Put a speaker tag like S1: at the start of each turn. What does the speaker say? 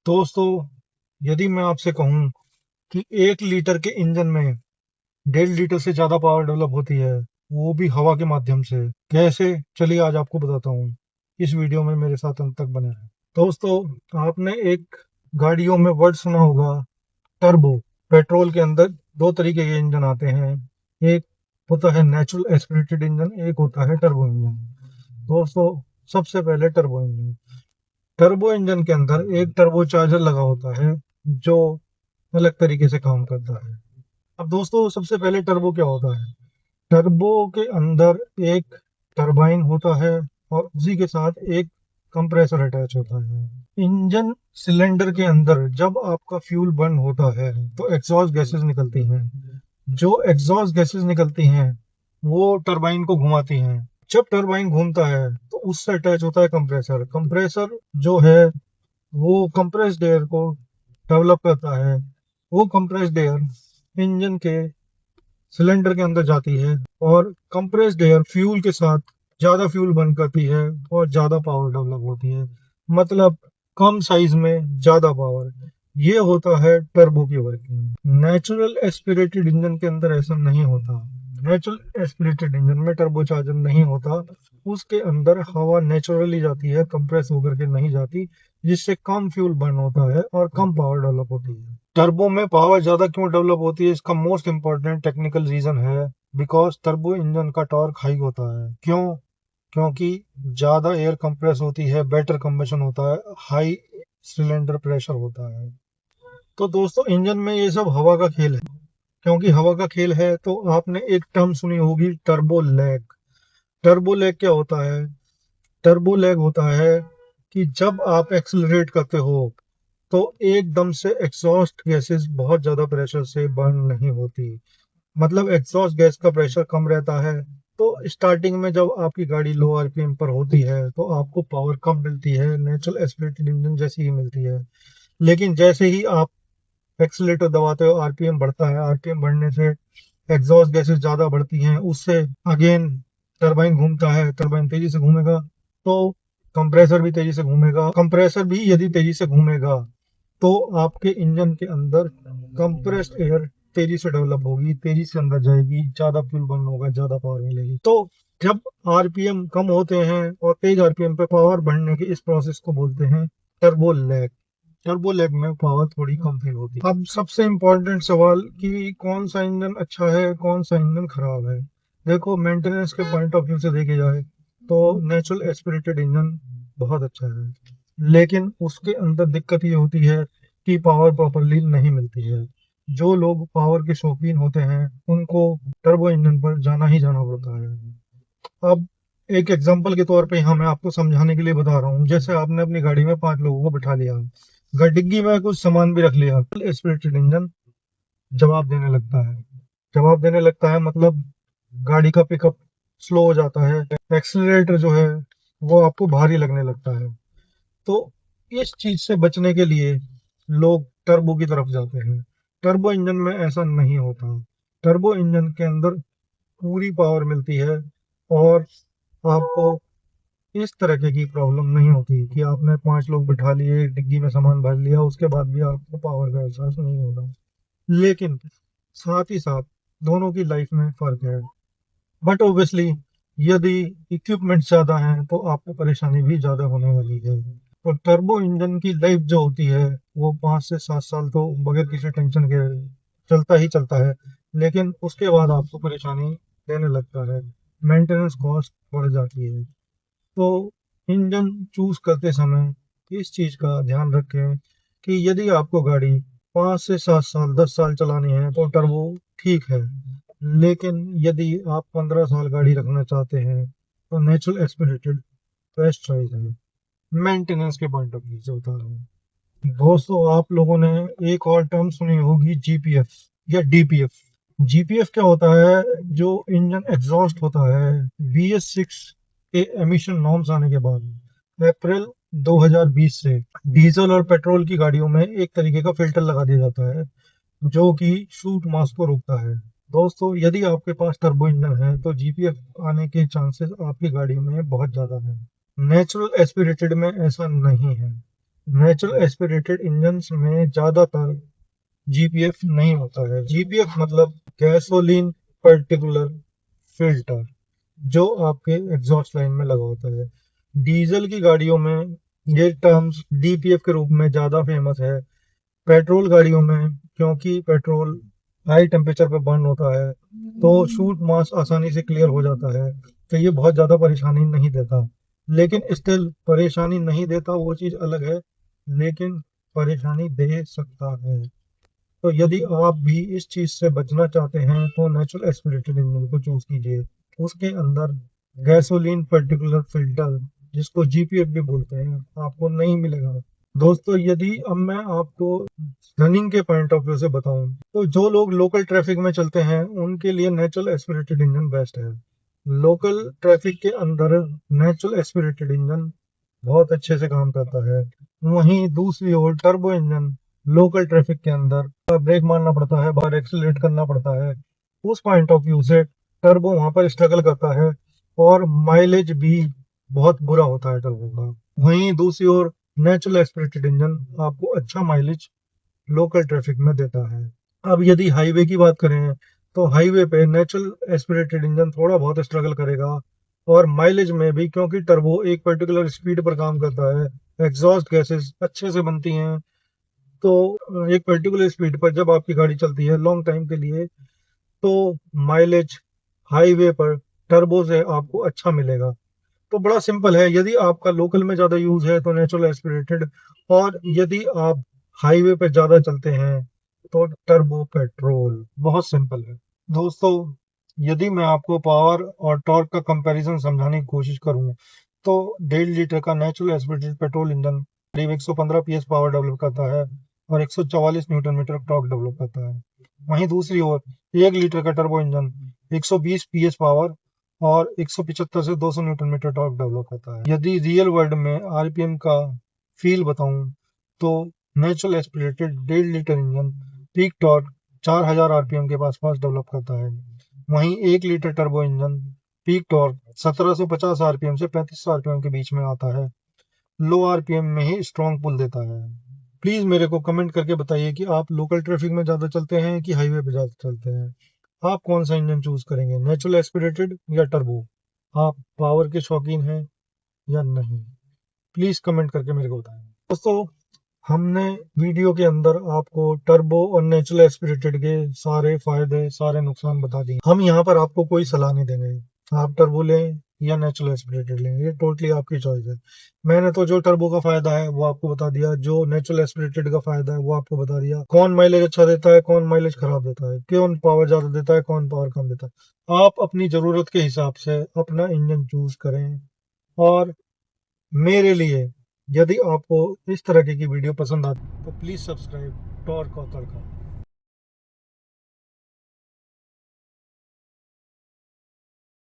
S1: दोस्तों, यदि मैं आपसे कहूं कि 1 लीटर के इंजन में 1.5 लीटर से ज्यादा पावर डेवलप होती है, वो भी हवा के माध्यम से, कैसे? चलिए आज आपको बताता हूँ। इस वीडियो में मेरे साथ अंत तक बने रहें। दोस्तों, आपने एक गाड़ियों में वर्ड सुना होगा, टर्बो। पेट्रोल के अंदर दो तरीके के इंजन आते हैं। एक होता है नेचुरल एस्पिरेटेड इंजन, एक होता है टर्बो इंजन। दोस्तों, सबसे पहले टर्बो इंजन। टर्बो इंजन के अंदर एक टर्बो चार्जर लगा होता है, जो अलग तरीके से काम करता है। अब दोस्तों, सबसे पहले टर्बो क्या होता है? टर्बो के अंदर एक टरबाइन होता है और उसी के साथ एक कंप्रेसर अटैच होता है। इंजन सिलेंडर के अंदर जब आपका फ्यूल बर्न होता है तो एग्जॉस्ट गैसेस निकलती हैं। जो एग्जॉस्ट गैसेस निकलती हैं वो टरबाइन को घुमाती हैं। जब टरबाइन घूमता है तो उससे अटैच होता है कंप्रेसर। कंप्रेसर जो है वो कंप्रेस्ड एयर को डेवलप करता है। वो कंप्रेस्ड एयर इंजन के सिलेंडर के अंदर जाती है और कंप्रेस्ड एयर फ्यूल के साथ ज्यादा फ्यूल बर्न करती है और ज्यादा पावर डेवलप होती है। मतलब कम साइज में ज्यादा पावर। ये होता है टर्बो की वर्किंग। नेचुरल एस्पिरेटेड इंजन के अंदर ऐसा नहीं होता। नेचुरल एस्पिरेटेड इंजन में टर्बो चार्जर नहीं होता। उसके अंदर हवा नेचुरली जाती है, कंप्रेस होकर के नहीं जाती, जिससे कम फ्यूल बर्न होता है और कम पावर डेवलप होती है। टर्बो में पावर ज्यादा क्यों डेवलप होती है, इसका मोस्ट इंपॉर्टेंट टेक्निकल रीजन है बिकॉज टर्बो इंजन का टॉर्क हाई होता है। क्यों? क्योंकि ज्यादा एयर कंप्रेस होती है, बेटर कंबशन होता है, हाई सिलेंडर प्रेशर होता है। तो दोस्तों, इंजन में ये सब हवा का खेल है। क्योंकि हवा का खेल है तो आपने एक टर्म सुनी होगी, टर्बो लैग। टर्बो लैग क्या होता है? टर्बो लैग होता है कि जब आप एक्सेलरेट करते हो तो एकदम से एग्जॉस्ट गैसेस बहुत ज्यादा प्रेशर से बर्न नहीं होती। मतलब एग्जॉस्ट गैस का प्रेशर कम रहता है। तो स्टार्टिंग में जब आपकी गाड़ी लो आरपीएम पर होती है तो आपको पावर कम मिलती है, नेचुरल एस्पिरेटेड इंजन जैसी ही मिलती है। लेकिन जैसे ही आप एक्सीलेटर दबाते हो, आरपीएम बढ़ता है। आरपीएम बढ़ने से एग्जॉस्ट गैसेस ज्यादा बढ़ती हैं, उससे अगेन टरबाइन घूमता है। टरबाइन तेजी से घूमेगा तो कंप्रेसर भी तेजी से घूमेगा। कंप्रेसर भी यदि तेजी से घूमेगा तो आपके इंजन के अंदर कंप्रेस्ड एयर तेजी से डेवलप होगी, तेजी से अंदर जाएगी, ज्यादा फ्यूल बर्न होगा, ज्यादा पावर मिलेगी। तो जब आरपीएम कम होते हैं और तेज आरपीएम पे पावर बढ़ने की इस प्रोसेस को बोलते हैं टर्बो लैग। टर्बो लैग में पावर थोड़ी कम फील होती है। अब सबसे इम्पोर्टेंट सवाल कि कौन सा इंजन अच्छा है, कौन सा इंजन खराब है। देखो, मेंटेनेंस के पॉइंट ऑफ व्यू से देखे जाए तो नेचुरल एस्पिरेटेड इंजन बहुत अच्छा है, लेकिन उसके अंदर दिक्कत ये होती है कि पावर प्रॉपरली नहीं मिलती है। जो लोग पावर के शौकीन होते हैं उनको टर्बो इंजन पर जाना ही जाना पड़ता है। अब एक एग्जांपल के तौर पे यहाँ मैं आपको समझाने के लिए बता रहा हूँ। जैसे आपने अपनी गाड़ी में 5 लोगों को बिठा लिया, डिग्गी में कुछ सामान भी रख लिया, एस्पिरेटेड इंजन जवाब देने लगता है। जवाब देने लगता है मतलब गाड़ी का पिकअप स्लो हो जाता है, एक्सीलरेटर जो है वो आपको भारी लगने लगता है। तो इस चीज से बचने के लिए लोग टर्बो की तरफ जाते हैं। टर्बो इंजन में ऐसा नहीं होता। टर्बो इंजन के अंदर पूरी पावर मिलती है और आपको इस तरह की प्रॉब्लम नहीं होती कि आपने 5 लोग बिठा लिए, डिग्गी में सामान भर लिया, उसके बाद भी आपको पावर का एहसास नहीं होगा। लेकिन साथ ही साथ दोनों की लाइफ में फर्क है। बट ऑब्वियसली यदि इक्विपमेंट ज्यादा हैं तो आपको परेशानी भी ज्यादा होने वाली है। तो टर्बो इंजन की लाइफ जो होती है वो 5 से 7 साल तो बगैर किसी टेंशन के चलता ही चलता है। लेकिन उसके बाद आपको परेशानी देने लगता है, मेंटेनेंस कॉस्ट बढ़ जाती है। तो इंजन चूज करते समय इस चीज का ध्यान रखें कि यदि आपको गाड़ी 5 से 7 साल 10 साल चलानी है तो टर्बो ठीक है। लेकिन यदि आप 15 साल गाड़ी रखना चाहते हैं तो नेचुरल एस्पिरेटेड बेस्ट चॉइस है। मेंटेनेंस के पॉइंट ऑफ व्यू से बता रहा हूँ। दोस्तों, आप लोगों ने एक और टर्म सुनी होगी, जीपीएफ या डीपीएफ। जीपीएफ क्या होता है? जो इंजन एग्जॉस्ट होता है, BS6 के एमिशन नॉर्म्स आने के बाद अप्रैल 2020 से डीजल और पेट्रोल की गाड़ियों में एक तरीके का फिल्टर लगा दिया जाता है जो कि शूट मास को रोकता है। दोस्तों, यदि आपके पास टर्बो इंजन है तो जीपीएफ आने के चांसेस आपकी गाड़ी में बहुत ज्यादा है। नेचुरल एस्पिरेटेड में ऐसा नहीं है। नेचुरल एस्पिरेटेड इंजन्स में ज़्यादातर जीपीएफ नहीं होता है। जीपीएफ मतलब गैसोलीन पर्टिकुलर फिल्टर, जो आपके एग्जॉस्ट लाइन में लगा होता है। डीजल की गाड़ियों में ये टर्म्स डीपीएफ के रूप में ज़्यादा फेमस है। पेट्रोल गाड़ियों में, क्योंकि पेट्रोल हाई टेम्परेचर पे बर्न होता है, तो शूट मास आसानी से क्लियर हो जाता है, तो ये बहुत ज़्यादा परेशानी नहीं देता। लेकिन स्टिल परेशानी नहीं देता वो चीज़ अलग है, लेकिन परेशानी दे सकता है। तो यदि आप भी इस चीज़ से बचना चाहते हैं तो नेचुरल एस्पिरेटेड इंजन को चूज कीजिए। उसके अंदर गैसोलीन पर्टिकुलर फिल्टर, जिसको जीपीएफ भी बोलते हैं, आपको नहीं मिलेगा। दोस्तों, यदि अब मैं आपको रनिंग के पॉइंट ऑफ व्यू से बताऊं, तो जो लोग लोकल ट्रैफिक में चलते हैं उनके लिए नेचुरल एस्पिरेटेड इंजन बेस्ट है। लोकल ट्रैफिक के अंदर नेचुरल एस्पिरेटेड इंजन बहुत अच्छे से काम करता है। वहीं दूसरी ओर टर्बो इंजन लोकल ट्रैफिक के अंदर ब्रेक मारना पड़ता है, बाहर एक्सीलरेट करना पड़ता है। उस पॉइंट ऑफ व्यू से टर्बो वहां पर स्ट्रगल करता है, और माइलेज भी बहुत बुरा होता है टर्बो का। वहीं दूसरी ओर नेचुरल एस्पिरेटेड इंजन आपको अच्छा माइलेज लोकल ट्रैफिक में देता है। अब यदि हाईवे की बात करें, तो हाईवे पे नेचुरल एस्पिरेटेड इंजन थोड़ा बहुत स्ट्रगल करेगा, और माइलेज में भी, क्योंकि टर्बो एक पर्टिकुलर स्पीड पर काम करता है, एग्जॉस्ट गैसेस अच्छे से बनती हैं, तो एक पर्टिकुलर स्पीड पर जब आपकी गाड़ी चलती है लॉन्ग टाइम के लिए, तो माइलेज हाईवे पर टर्बो से आपको अच्छा मिलेगा। तो बड़ा सिंपल है, यदि आपका लोकल में ज़्यादा यूज़ है तो नेचुरल एस्पिरेटेड, और यदि आप हाईवे पे ज़्यादा चलते हैं तो टर्बो पेट्रोल। बहुत सिंपल है दोस्तों। यदि मैं आपको पावर और टॉर्क का कंपैरिजन समझाने की कोशिश करूं, तो 1.5 लीटर का नेचुरल एस्पिरेटेड पेट्रोल इंजन करीब 115 पीएस पावर डेवलप करता है और 144 न्यूटन मीटर टॉर्क डेवलप करता है। वहीं दूसरी ओर 1 लीटर का टर्बो इंजन 120 पीएस पावर और 175 से 200 न्यूटन मीटर टॉर्क डेवलप करता है। यदि रियल वर्ल्ड में आरपीएम का फील बताऊं, तो natural aspirated 1.5 litre engine peak torque 4000 RPM के पास डेवलप करता है। वहीं 1 litre turbo engine peak torque 1750 RPM से 3500 आरपीएम के बीच में आता है। लो आरपीएम में ही स्ट्रॉन्ग पुल देता है। प्लीज मेरे को कमेंट करके बताइए कि आप लोकल ट्रैफिक में ज्यादा चलते हैं कि हाईवे पे ज्यादा चलते हैं। आप कौन सा इंजन चूज करेंगे, नेचुरल एस्पिरेटेड या टर्बो? आप पावर के शौकीन हैं या नहीं? प्लीज कमेंट करके मेरे को बताएं। दोस्तों, हमने वीडियो के अंदर आपको टर्बो और नेचुरल एस्पिरेटेड के सारे फायदे, सारे नुकसान बता दिए। हम यहाँ पर आपको कोई सलाह नहीं देंगे, आप टर्बो लें या नेचुरल एस्पिरेटेड लें, ये टोटली आपकी चॉइस है। मैंने तो जो टर्बो का फायदा है वो आपको बता दिया, जो नेचुरल एस्पिरेटेड का फायदा है वो आपको बता दिया। कौन माइलेज अच्छा देता है, कौन माइलेज खराब देता है, कौन पावर ज्यादा देता है, कौन पावर कम देता है। आप अपनी जरूरत के हिसाब से अपना इंजन चूज करें। और मेरे लिए, यदि आपको इस तरह की वीडियो पसंद आती है तो प्लीज़ सब्सक्राइब टॉर्क और तड़का।